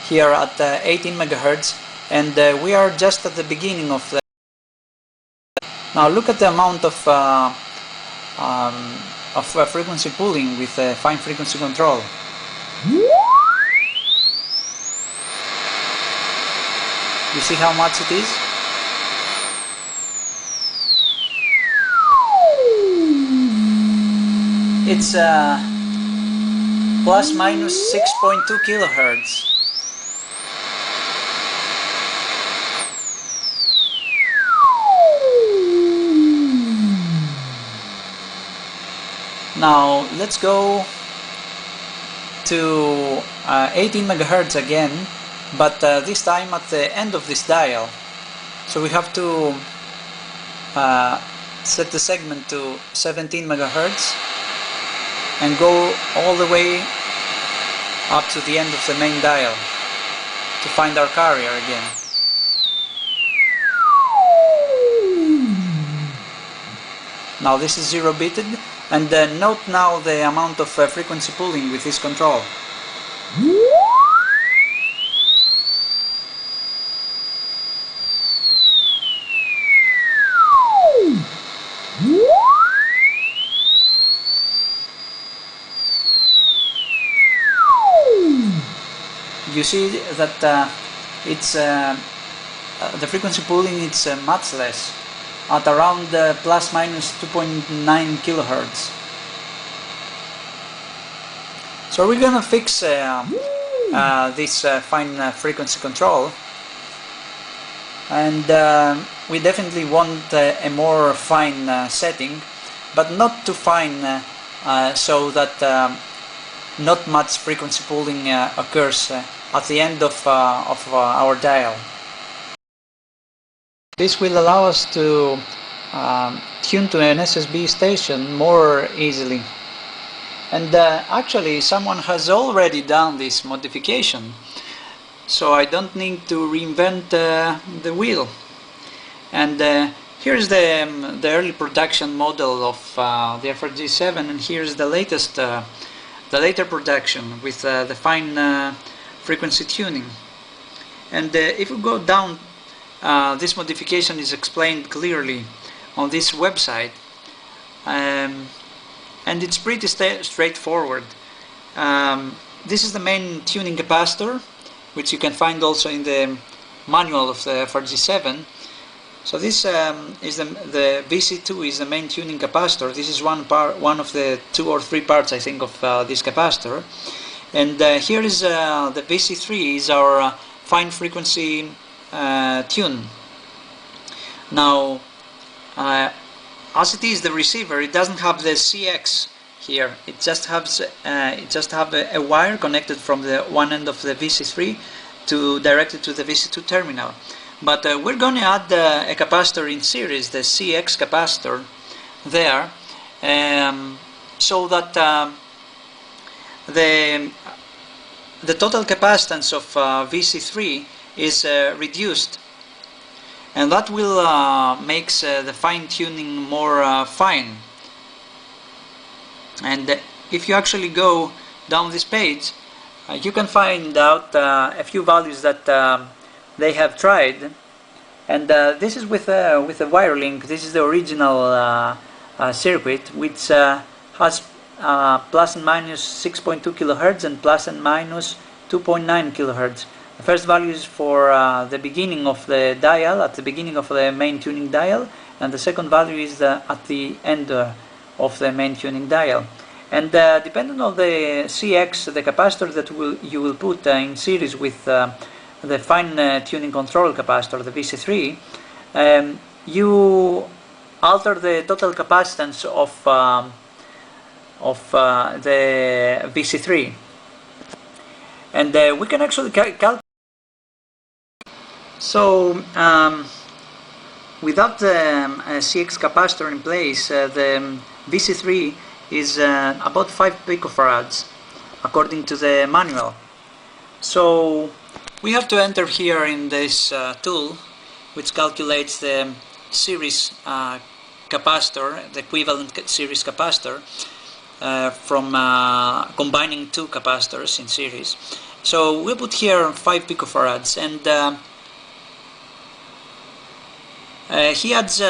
here at 18 megahertz, and we are just at the beginning of the. Now look at the amount of frequency pooling with fine frequency control. You see how much it is? It's plus minus 6.2 kilohertz. Now let's go to 18 megahertz again, but this time at the end of this dial. So we have to set the segment to 17 megahertz and go all the way up to the end of the main dial to find our carrier again. Now this is 0-bitted, and note now the amount of frequency pooling with this control. You see that it's the frequency pooling is much less, at around plus minus 2.9 kilohertz. So we're gonna fix this fine frequency control, and we definitely want a more fine setting, but not too fine so that not much frequency pooling occurs at the end of our dial. This will allow us to tune to an SSB station more easily. And actually someone has already done this modification, so I don't need to reinvent the wheel. And here's the early production model of the FRG-7, and here's the latest, the later production with the fine frequency tuning. And if we go down, this modification is explained clearly on this website, and it's pretty straightforward. This is the main tuning capacitor, which you can find also in the manual of the FRG-7. So this is the VC2 is the main tuning capacitor. This is one of the 2 or 3 parts, I think, of this capacitor. And here is the VC3 is our fine frequency tune. Now, as it is the receiver, it doesn't have the CX here. It just has a wire connected from the one end of the VC3 to directed to the VC2 terminal. But we're going to add a capacitor in series, the CX capacitor, there, so that the total capacitance of VC3 is reduced, and that will makes the fine tuning more fine. And if you actually go down this page, you can find out a few values that they have tried, and this is with a wire link. This is the original circuit, which has plus and minus 6.2 kilohertz and plus and minus 2.9 kilohertz. The first value is for the beginning of the dial, at the beginning of the main tuning dial, and the second value is at the end of the main tuning dial. And depending on the CX, the capacitor that you will put in series with the fine tuning control capacitor, the VC3, you alter the total capacitance of the VC3, and we can actually calculate. So without the CX capacitor in place, the VC3 is about 5 picofarads according to the manual. So we have to enter here in this tool, which calculates the series capacitor, the equivalent series capacitor, from combining 2 capacitors in series. So we'll put here 5 picofarads, and he adds,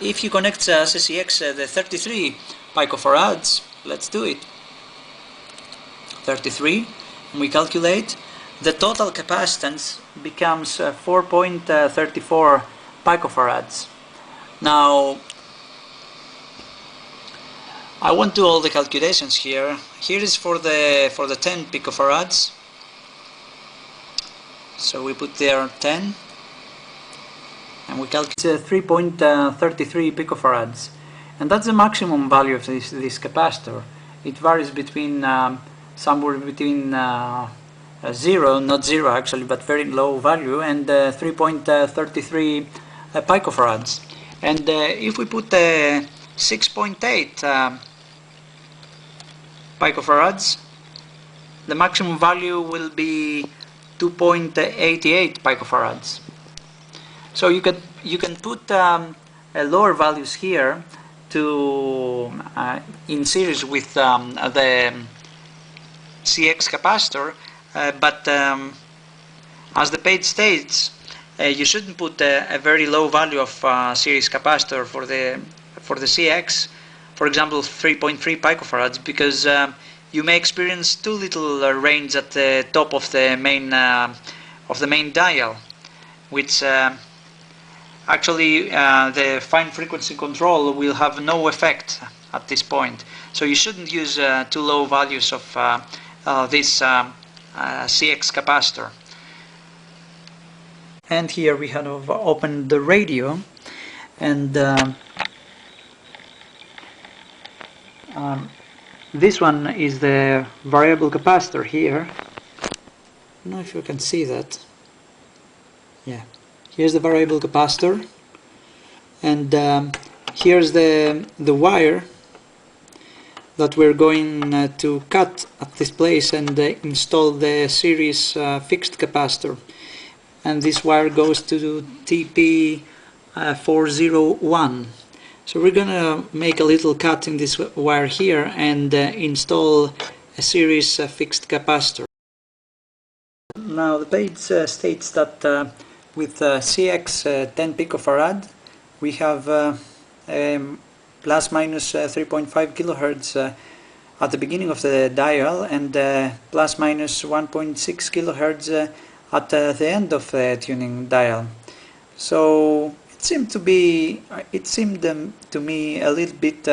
if he connects CCX the 33 picofarads, let's do it. 33, and we calculate, the total capacitance becomes 4.34 picofarads. Now, I won't do all the calculations here. Here is for the 10 picofarads. So we put there 10, and we calculate 3.33 picofarads, and that's the maximum value of this capacitor. It varies between somewhere between 0, not 0 actually, but very low value, and 3.33 picofarads. And if we put 6.8 picofarads, the maximum value will be 2.88 picofarads. So you can put lower values here to in series with the CX capacitor, but as the page states, you shouldn't put a very low value of series capacitor for the CX, for example 3.3 picofarads, because you may experience too little range at the top of the main dial, which actually the fine frequency control will have no effect at this point. So you shouldn't use too low values of this CX capacitor. And here we have opened the radio, and this one is the variable capacitor here. I don't know if you can see that. Yeah, here's the variable capacitor, and here's the wire that we're going to cut at this place and install the series fixed capacitor. And this wire goes to TP401. So we're gonna make a little cut in this wire here and install a series fixed capacitor. Now the page states that with CX 10 picofarad we have plus minus 3.5 kilohertz at the beginning of the dial, and plus minus 1.6 kilohertz at the end of the tuning dial. So it seemed to me a little bit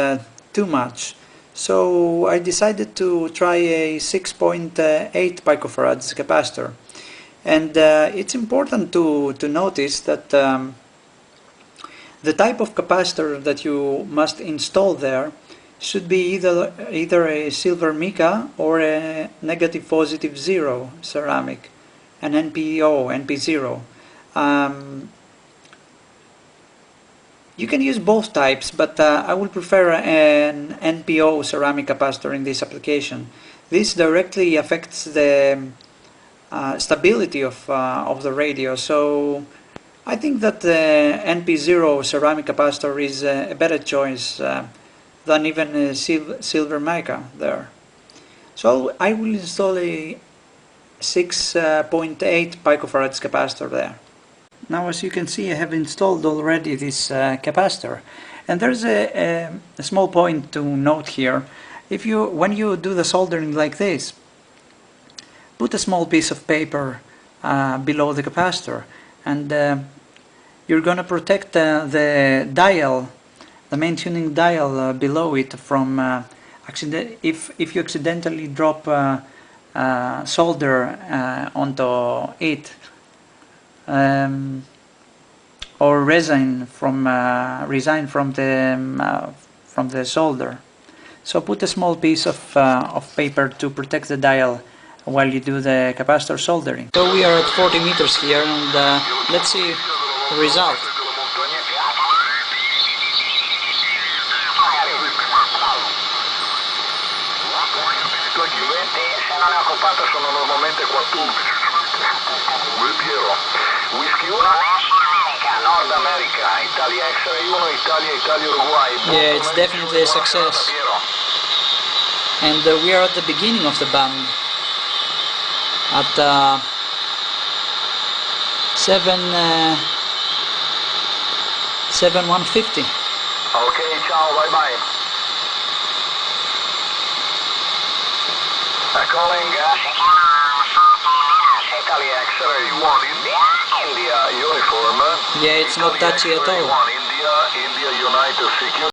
too much. So I decided to try a 6.8 picofarads capacitor. And it's important to notice that the type of capacitor that you must install there should be either a silver mica or a negative positive zero ceramic, an NP0. You can use both types, but I would prefer an NPO ceramic capacitor in this application. This directly affects the stability of the radio, so I think that the NP0 ceramic capacitor is a better choice than even a silver mica there. So I will install a 6.8 picofarads capacitor there. Now, as you can see, I have installed already this capacitor, and there's a small point to note here. When you do the soldering like this, put a small piece of paper below the capacitor, and you're going to protect the dial, the main tuning dial below it from if you accidentally drop solder onto it, or resin from the solder. So put a small piece of paper to protect the dial while you do the capacitor soldering. So we are at 40 meters here, and let's see the result. Yeah, it's definitely a success. And we are at the beginning of the band. at 7150. Okay, ciao, bye bye. Calling Italy X-ray 1 India uniform. Yeah, it's not touchy at all. India United Security.